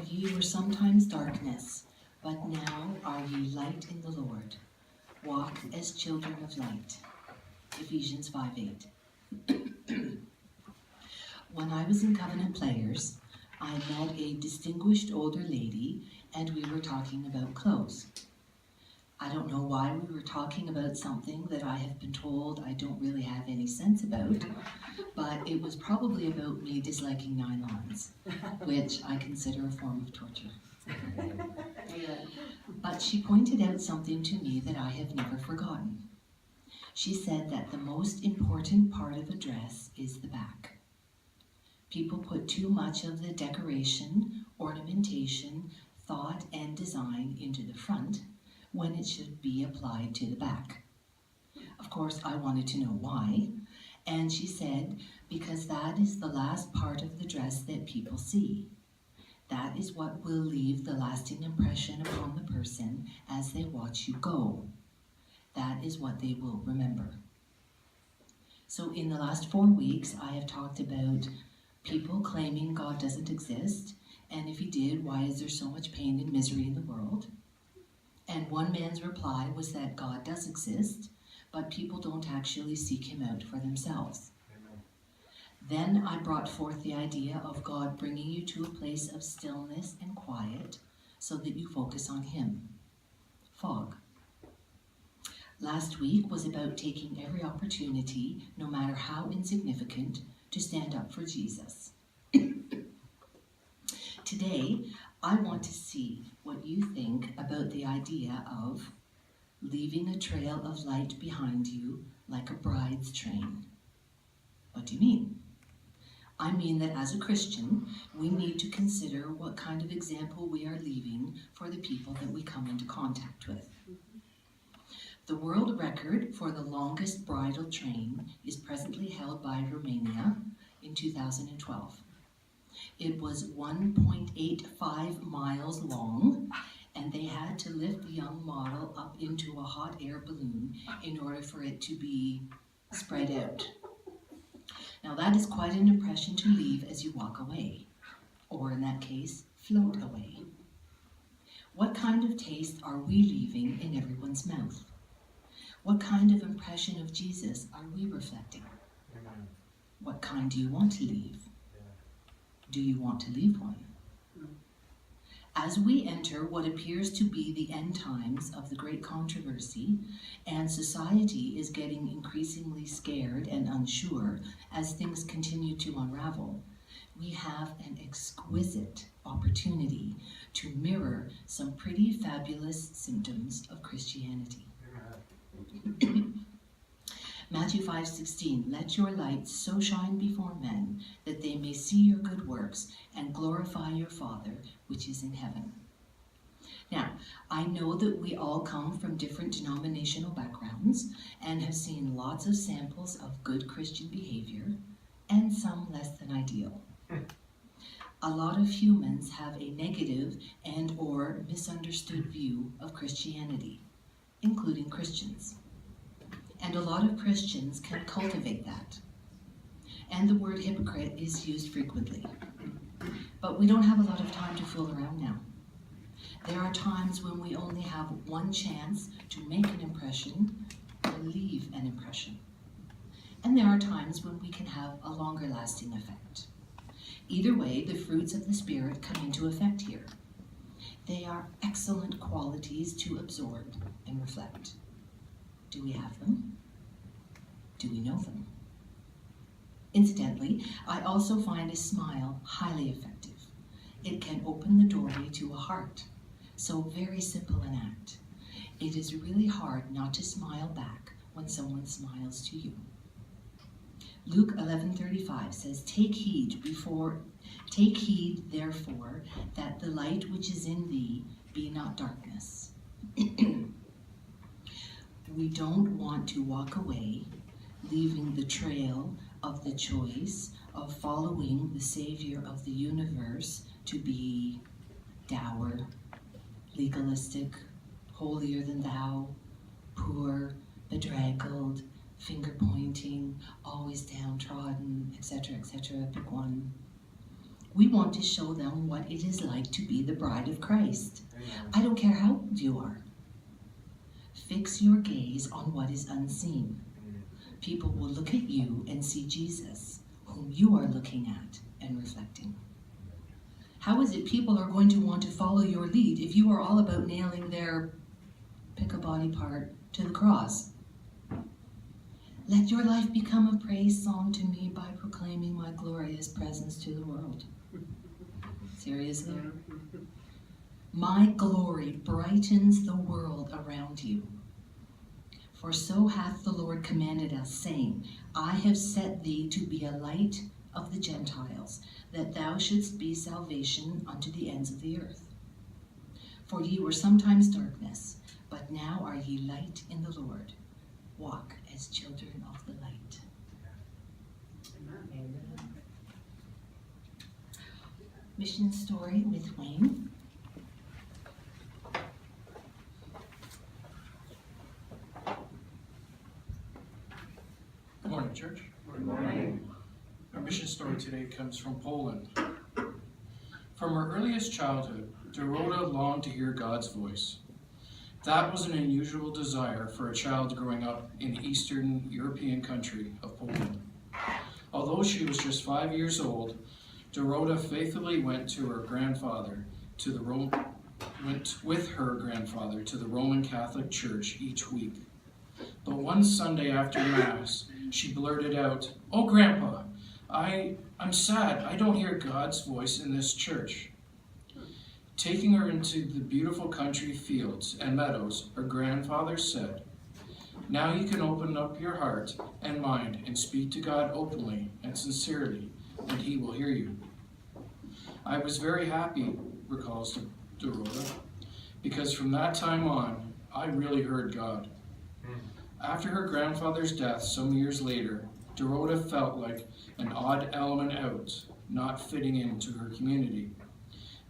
Ye were sometimes darkness, but now are ye light in the Lord. Walk as children of light. Ephesians 5:8. When I was in Covenant Players, I met a distinguished older lady, and we were talking about clothes. I don't know why we were talking about something that I have been told I don't really have any sense about, but it was probably about me disliking nylons, which I consider a form of torture. But she pointed out something to me that I have never forgotten. She said that the most important part of a dress is the back. People put too much of the decoration, ornamentation, thought, and design into the front when it should be applied to the back. Of course, I wanted to know why, and she said, because that is the last part of the dress that people see. That is what will leave the lasting impression upon the person as they watch you go. That is what they will remember. So in the last 4 weeks, I have talked about people claiming God doesn't exist, and if he did, why is there so much pain and misery in the world? And one man's reply was that God does exist, but people don't actually seek him out for themselves. Amen. Then I brought forth the idea of God bringing you to a place of stillness and quiet so that you focus on him. Fog. Last week was about taking every opportunity, no matter how insignificant, to stand up for Jesus. Today, I want to see what you think about the idea of leaving a trail of light behind you like a bride's train. What do you mean? I mean that as a Christian, we need to consider what kind of example we are leaving for the people that we come into contact with. The world record for the longest bridal train is presently held by Romania in 2012. It was 1.85 miles long, and they had to lift the young model up into a hot air balloon in order for it to be spread out. Now that is quite an impression to leave as you walk away, or in that case, float away. What kind of taste are we leaving in everyone's mouth? What kind of impression of Jesus are we reflecting? Amen. What kind do you want to leave? Do you want to leave one? As we enter what appears to be the end times of the great controversy, and society is getting increasingly scared and unsure as things continue to unravel, we have an exquisite opportunity to mirror some pretty fabulous symptoms of Christianity. Matthew 5:16, let your light so shine before men that they may see your good works and glorify your Father which is in heaven. Now, I know that we all come from different denominational backgrounds and have seen lots of samples of good Christian behavior and some less than ideal. A lot of humans have a negative and or misunderstood view of Christianity, including Christians. And a lot of Christians can cultivate that. And the word hypocrite is used frequently. But we don't have a lot of time to fool around now. There are times when we only have one chance to make an impression or leave an impression. And there are times when we can have a longer lasting effect. Either way, the fruits of the Spirit come into effect here. They are excellent qualities to absorb and reflect. Do we have them? Do we know them? Incidentally, I also find a smile highly effective. It can open the doorway to a heart. So very simple an act. It is really hard not to smile back when someone smiles to you. Luke 11:35 says, Take heed therefore that the light which is in thee be not darkness. We don't want to walk away leaving the trail of the choice of following the Savior of the universe to be dour, legalistic, holier than thou, poor, bedraggled, finger-pointing, always downtrodden, etc., etc., pick one. We want to show them what it is like to be the bride of Christ. I don't care how old you are. Fix your gaze on what is unseen. People will look at you and see Jesus, whom you are looking at and reflecting. How is it people are going to want to follow your lead if you are all about nailing their pick a body part to the cross? Let your life become a praise song to me by proclaiming my glorious presence to the world. Seriously? My glory brightens the world around you. For so hath the Lord commanded us, saying, I have set thee to be a light of the Gentiles, that thou shouldst be salvation unto the ends of the earth. For ye were sometimes darkness, but now are ye light in the Lord. Walk as children of the light. Amen. Mission story with Wayne. Good morning, church. Good morning. Our mission story today comes from Poland. From her earliest childhood, Dorota longed to hear God's voice. That was an unusual desire for a child growing up in the Eastern European country of Poland. Although she was just 5 years old, Dorota faithfully went with her grandfather to the Roman Catholic Church each week. But one Sunday after Mass, she blurted out, "Oh, Grandpa, I'm sad. I don't hear God's voice in this church." Taking her into the beautiful country fields and meadows, her grandfather said, "Now you can open up your heart and mind and speak to God openly and sincerely, and he will hear you." I was very happy, recalls Dorota, because from that time on, I really heard God. After her grandfather's death some years later, Dorota felt like an odd element out, not fitting into her community.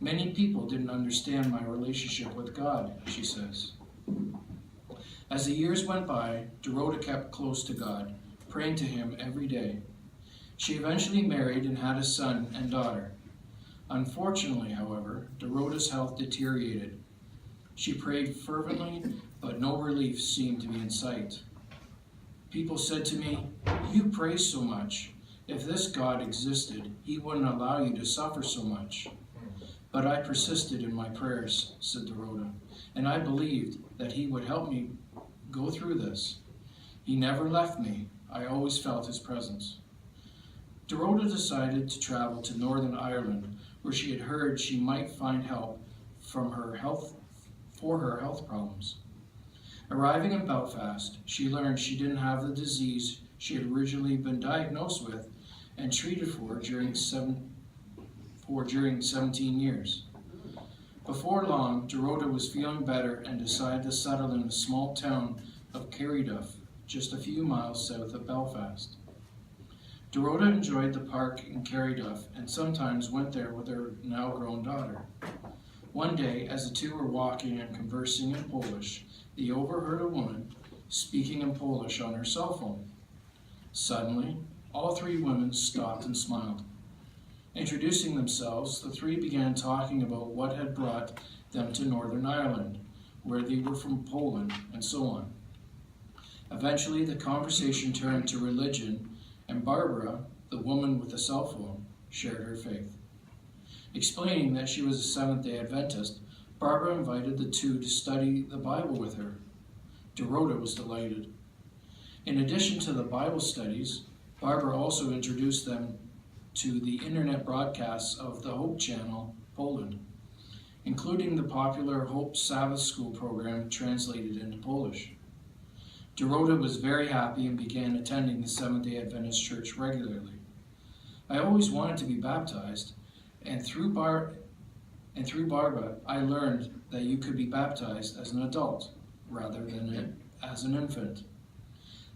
Many people didn't understand my relationship with God, she says. As the years went by, Dorota kept close to God, praying to him every day. She eventually married and had a son and daughter. Unfortunately, however, Dorota's health deteriorated. She prayed fervently, but no relief seemed to be in sight. People said to me, "You pray so much. If this God existed, he wouldn't allow you to suffer so much." But I persisted in my prayers, said Dorota, and I believed that he would help me go through this. He never left me. I always felt his presence. Dorota decided to travel to Northern Ireland, where she had heard she might find help for her health problems. Arriving in Belfast, she learned she didn't have the disease she had originally been diagnosed with and treated for during 17 years. Before long, Dorota was feeling better and decided to settle in the small town of Carryduff, just a few miles south of Belfast. Dorota enjoyed the park in Carryduff and sometimes went there with her now-grown daughter. One day, as the two were walking and conversing in Polish, they overheard a woman speaking in Polish on her cell phone. Suddenly, all three women stopped and smiled. Introducing themselves, the three began talking about what had brought them to Northern Ireland, where they were from Poland, and so on. Eventually, the conversation turned to religion, and Barbara, the woman with the cell phone, shared her faith. Explaining that she was a Seventh-day Adventist, Barbara invited the two to study the Bible with her. Dorota was delighted. In addition to the Bible studies, Barbara also introduced them to the internet broadcasts of the Hope Channel, Poland, including the popular Hope Sabbath School program translated into Polish. Dorota was very happy and began attending the Seventh-day Adventist Church regularly. "I always wanted to be baptized, and through Barbara, I learned that you could be baptized as an adult rather than as an infant."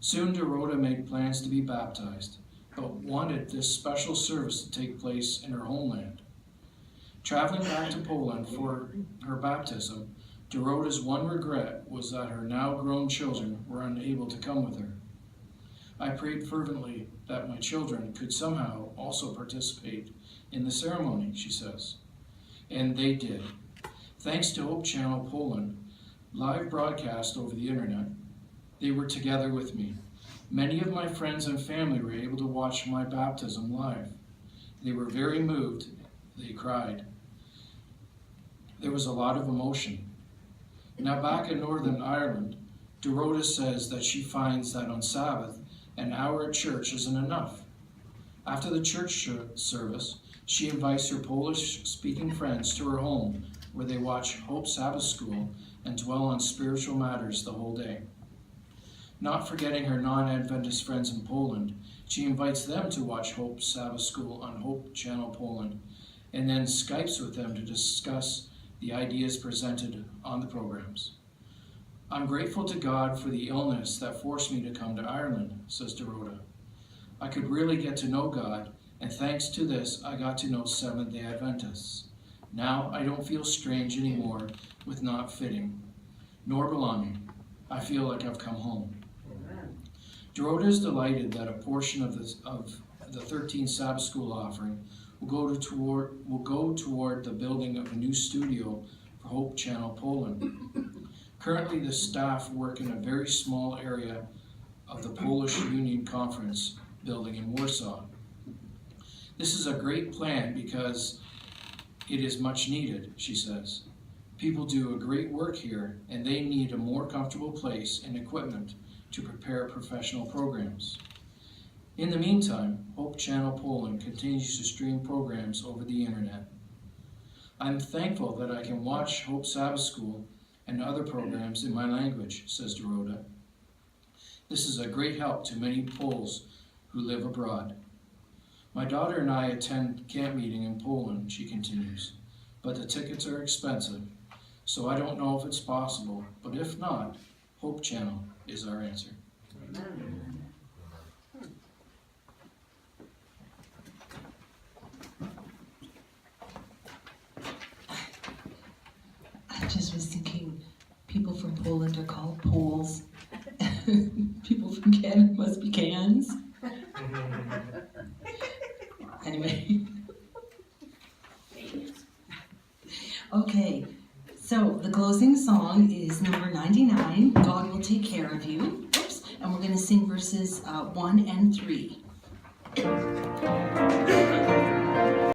Soon Dorota made plans to be baptized, but wanted this special service to take place in her homeland. Traveling back to Poland for her baptism, Dorota's one regret was that her now-grown children were unable to come with her. "I prayed fervently that my children could somehow also participate in the ceremony, she says. And they did. Thanks to Hope Channel Poland, live broadcast over the internet, they were together with me. Many of my friends and family were able to watch my baptism live. They were very moved. They cried. There was a lot of emotion. Now back in Northern Ireland, Dorota says that she finds that on Sabbath, an hour at church isn't enough. After the church service, she invites her Polish-speaking friends to her home where they watch Hope Sabbath School and dwell on spiritual matters the whole day. Not forgetting her non-Adventist friends in Poland, she invites them to watch Hope Sabbath School on Hope Channel Poland and then Skypes with them to discuss the ideas presented on the programs. I'm grateful to God for the illness that forced me to come to Ireland, says Dorota. I could really get to know God, and thanks to this, I got to know Seventh-day Adventists. Now I don't feel strange anymore with not fitting, nor belonging. I feel like I've come home. Amen. Dorota is delighted that a portion of the 13th Sabbath School offering will go toward the building of a new studio for Hope Channel Poland. Currently, the staff work in a very small area of the Polish Union Conference building in Warsaw. This is a great plan because it is much needed, she says. People do a great work here, and they need a more comfortable place and equipment to prepare professional programs. In the meantime, Hope Channel Poland continues to stream programs over the internet. I'm thankful that I can watch Hope Sabbath School and other programs in my language, says Dorota. This is a great help to many Poles who live abroad. My daughter and I attend camp meeting in Poland, she continues, but the tickets are expensive, so I don't know if it's possible, but if not, Hope Channel is our answer. Amen. I just was thinking, people from Poland are called Poles. People from Canada must be cans. Anyway. Okay, so the closing song is number 99, God Will Take Care of You. Oops, and we're going to sing verses 1 and 3.